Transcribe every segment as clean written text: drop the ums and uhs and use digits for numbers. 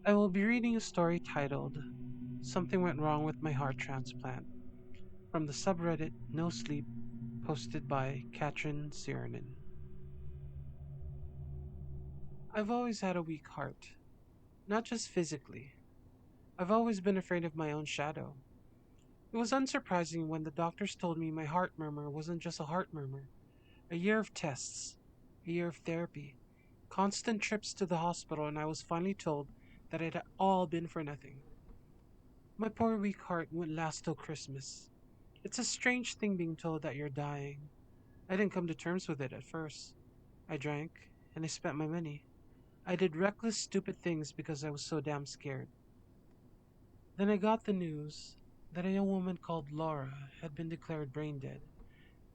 I will be reading a story titled Something Went Wrong with My Heart Transplant from the subreddit nosleep, posted by Katrin Ciernan. I've always had a weak heart, not just physically. I've always been afraid of my own shadow. It was unsurprising when the doctors told me my heart murmur wasn't just a heart murmur. A year of tests, a year of therapy, constant trips to the hospital, and I was finally told that it had all been for nothing. My poor weak heart wouldn't last till Christmas. It's a strange thing being told that you're dying. I didn't come to terms with it at first. I drank, and I spent my money. I did reckless, stupid things because I was so damn scared. Then I got the news that a young woman called Laura had been declared brain dead,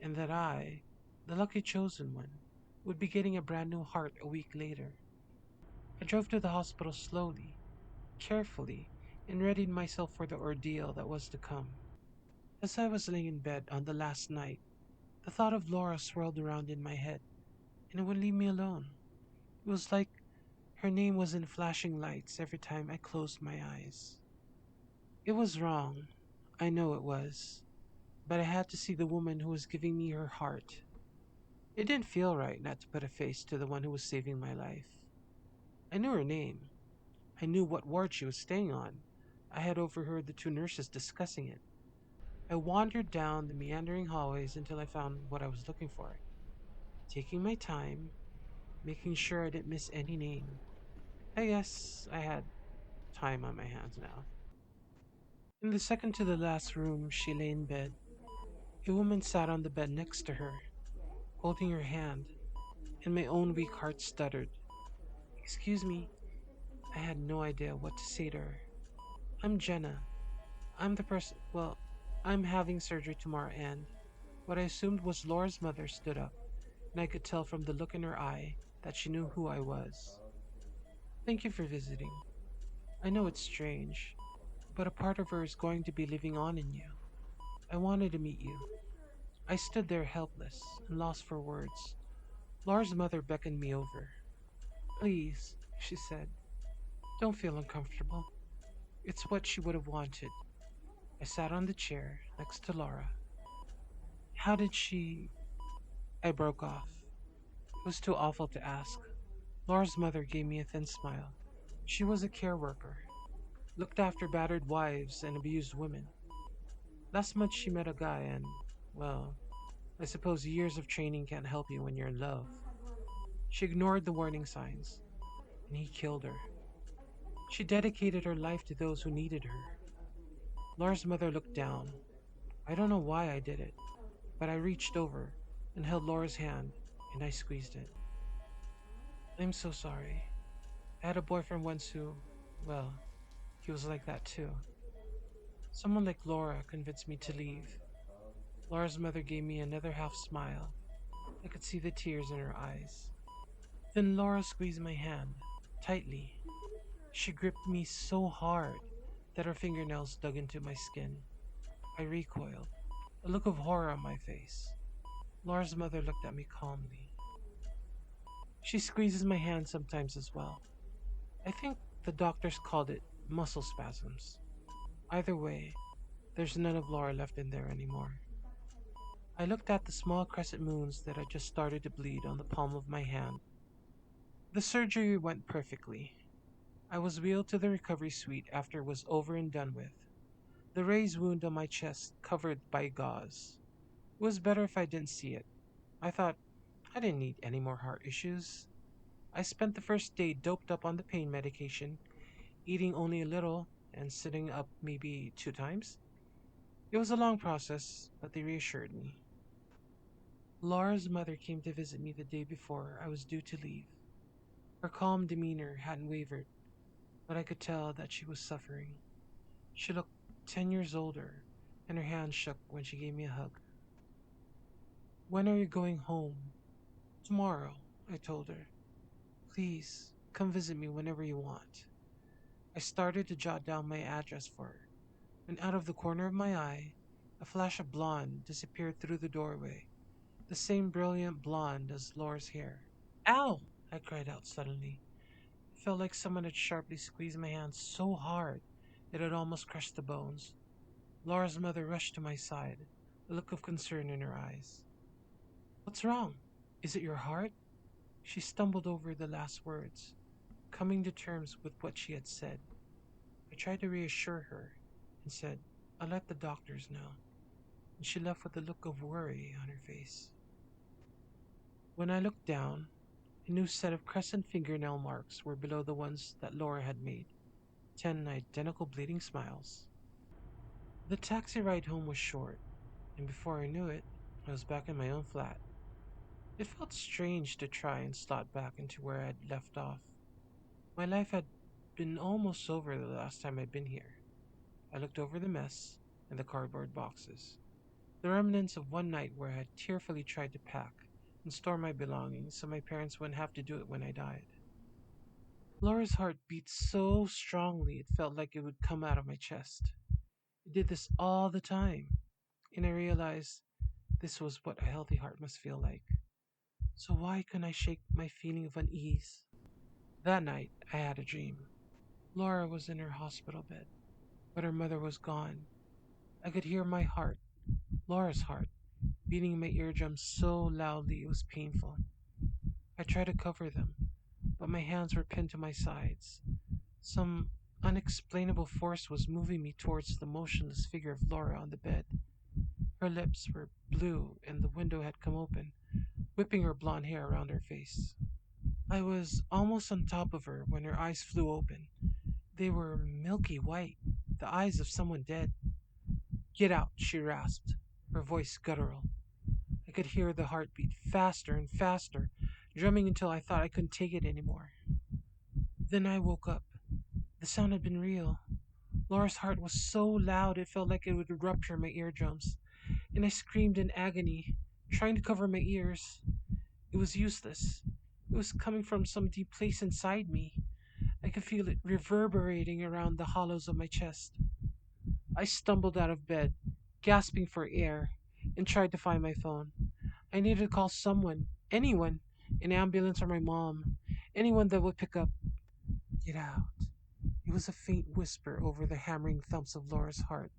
and that I, the lucky chosen one, would be getting a brand new heart a week later. I drove to the hospital slowly, carefully, and readied myself for the ordeal that was to come. As I was laying in bed on the last night, the thought of Laura swirled around in my head, and it wouldn't leave me alone. It was like her name was in flashing lights every time I closed my eyes. It was wrong. I know it was. But I had to see the woman who was giving me her heart. It didn't feel right not to put a face to the one who was saving my life. I knew her name. I knew what ward she was staying on. I had overheard the two nurses discussing it. I wandered down the meandering hallways until I found what I was looking for, taking my time, making sure I didn't miss any name. I guess I had time on my hands now. In the second to the last room, she lay in bed. A woman sat on the bed next to her, holding her hand, and my own weak heart stuttered. Excuse me, I had no idea what to say to her. I'm Jenna. I'm the person, well, I'm having surgery tomorrow, and what I assumed was Laura's mother stood up, and I could tell from the look in her eye that she knew who I was. Thank you for visiting. I know it's strange, but a part of her is going to be living on in you. I wanted to meet you. I stood there helpless and lost for words. Laura's mother beckoned me over. Please, she said, don't feel uncomfortable. It's what she would have wanted. I sat on the chair next to Laura. How did she. I broke off. It was too awful to ask. Laura's mother gave me a thin smile. She was a care worker, looked after battered wives and abused women. Last month she met a guy, and, well, I suppose years of training can't help you when you're in love. She ignored the warning signs, and he killed her. She dedicated her life to those who needed her. Laura's mother looked down. I don't know why I did it, but I reached over and held Laura's hand, and I squeezed it. I'm so sorry. I had a boyfriend once who, well, he was like that too. Someone like Laura convinced me to leave. Laura's mother gave me another half smile. I could see the tears in her eyes. Then Laura squeezed my hand, tightly. She gripped me so hard that her fingernails dug into my skin. I recoiled, a look of horror on my face. Laura's mother looked at me calmly. She squeezes my hand sometimes as well. I think the doctors called it muscle spasms. Either way, there's none of Laura left in there anymore. I looked at the small crescent moons that had just started to bleed on the palm of my hand. The surgery went perfectly. I was wheeled to the recovery suite after it was over and done with. The raised wound on my chest covered by gauze. It was better if I didn't see it. I thought I didn't need any more heart issues. I spent the first day doped up on the pain medication, eating only a little and sitting up maybe 2 times. It was a long process, but they reassured me. Laura's mother came to visit me the day before I was due to leave. Her calm demeanor hadn't wavered, but I could tell that she was suffering. She looked 10 years older, and her hand shook when she gave me a hug. When are you going home? Tomorrow, I told her. Please, come visit me whenever you want. I started to jot down my address for her, and out of the corner of my eye, a flash of blonde disappeared through the doorway, the same brilliant blonde as Laura's hair. Ow! I cried out suddenly, felt like someone had sharply squeezed my hand so hard that it almost crushed the bones. Laura's mother rushed to my side, a look of concern in her eyes. What's wrong? Is it your heart? She stumbled over the last words, coming to terms with what she had said. I tried to reassure her and said, I'll let the doctors know, and she left with a look of worry on her face. When I looked down, a new set of crescent fingernail marks were below the ones that Laura had made, 10 identical bleeding smiles. The taxi ride home was short, and before I knew it, I was back in my own flat. It felt strange to try and slot back into where I had left off. My life had been almost over the last time I'd been here. I looked over the mess and the cardboard boxes, the remnants of one night where I had tearfully tried to pack and store my belongings so my parents wouldn't have to do it when I died. Laura's heart beat so strongly it felt like it would come out of my chest. It did this all the time, and I realized this was what a healthy heart must feel like. So why couldn't I shake my feeling of unease? That night, I had a dream. Laura was in her hospital bed, but her mother was gone. I could hear my heart, Laura's heart, beating in my eardrums so loudly it was painful. I tried to cover them, but my hands were pinned to my sides. Some unexplainable force was moving me towards the motionless figure of Laura on the bed. Her lips were blue and the window had come open, whipping her blonde hair around her face. I was almost on top of her when her eyes flew open. They were milky white, the eyes of someone dead. Get out, she rasped, her voice guttural. I could hear the heartbeat faster and faster, drumming until I thought I couldn't take it anymore. Then I woke up. The sound had been real. Laura's heart was so loud it felt like it would rupture my eardrums, and I screamed in agony, trying to cover my ears. It was useless. It was coming from some deep place inside me. I could feel it reverberating around the hollows of my chest. I stumbled out of bed, gasping for air, and tried to find my phone. I needed to call someone, anyone, an ambulance or my mom, anyone that would pick up. Get out. It was a faint whisper over the hammering thumps of Laura's heart,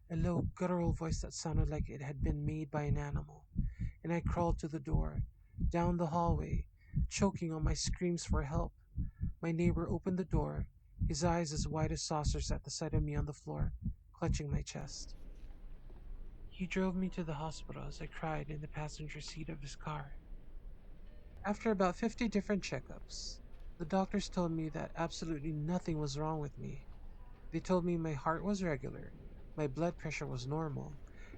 a low, guttural voice that sounded like it had been made by an animal, and I crawled to the door, down the hallway, choking on my screams for help. My neighbor opened the door, his eyes as wide as saucers at the sight of me on the floor, clutching my chest. He drove me to the hospital as I cried in the passenger seat of his car. After about 50 different checkups, the doctors told me that absolutely nothing was wrong with me. They told me my heart was regular, my blood pressure was normal,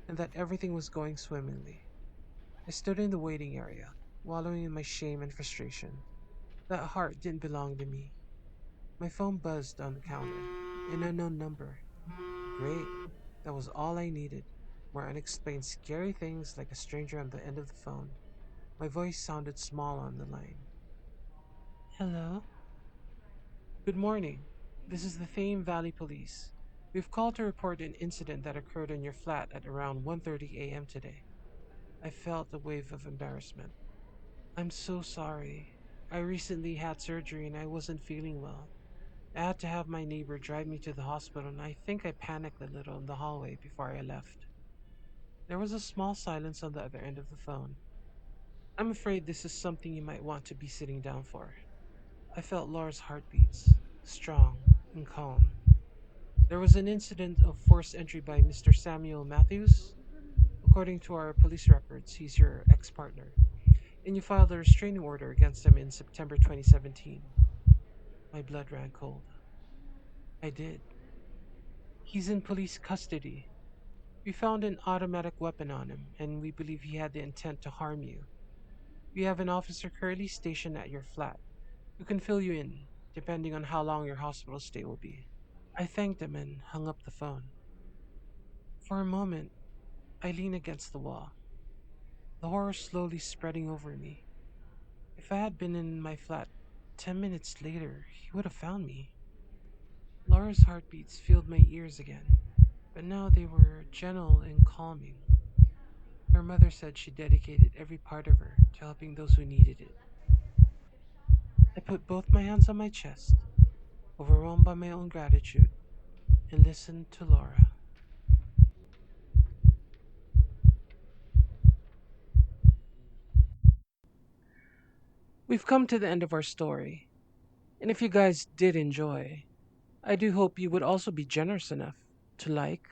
and that everything was going swimmingly. I stood in the waiting area, wallowing in my shame and frustration. That heart didn't belong to me. My phone buzzed on the counter. An unknown number. Great. That was all I needed. More unexplained scary things like a stranger on the end of the phone. My voice sounded small on the line. Hello? Good morning. This is the Thame Valley Police. We've called to report an incident that occurred in your flat at around 1:30 a.m. today. I felt a wave of embarrassment. I'm so sorry. I recently had surgery and I wasn't feeling well. I had to have my neighbor drive me to the hospital and I think I panicked a little in the hallway before I left. There was a small silence on the other end of the phone. I'm afraid this is something you might want to be sitting down for. I felt Laura's heartbeats, strong and calm. There was an incident of forced entry by Mr. Samuel Matthews. According to our police records, he's your ex partner, and you filed a restraining order against him in September 2017. My blood ran cold. I did. He's in police custody. We found an automatic weapon on him, and we believe he had the intent to harm you. We have an officer currently stationed at your flat who can fill you in, depending on how long your hospital stay will be. I thanked him and hung up the phone. For a moment, I leaned against the wall, the horror slowly spreading over me. If I had been in my flat 10 minutes later, he would have found me. Laura's heartbeats filled my ears again, but now they were gentle and calming. Her mother said she dedicated every part of her to helping those who needed it. I put both my hands on my chest, overwhelmed by my own gratitude, and listened to Laura. We've come to the end of our story, and if you guys did enjoy, I do hope you would also be generous enough to like,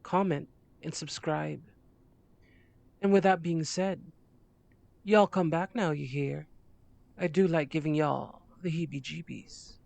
comment, and subscribe. And with that being said, y'all come back now, you hear? I do like giving y'all the heebie jeebies.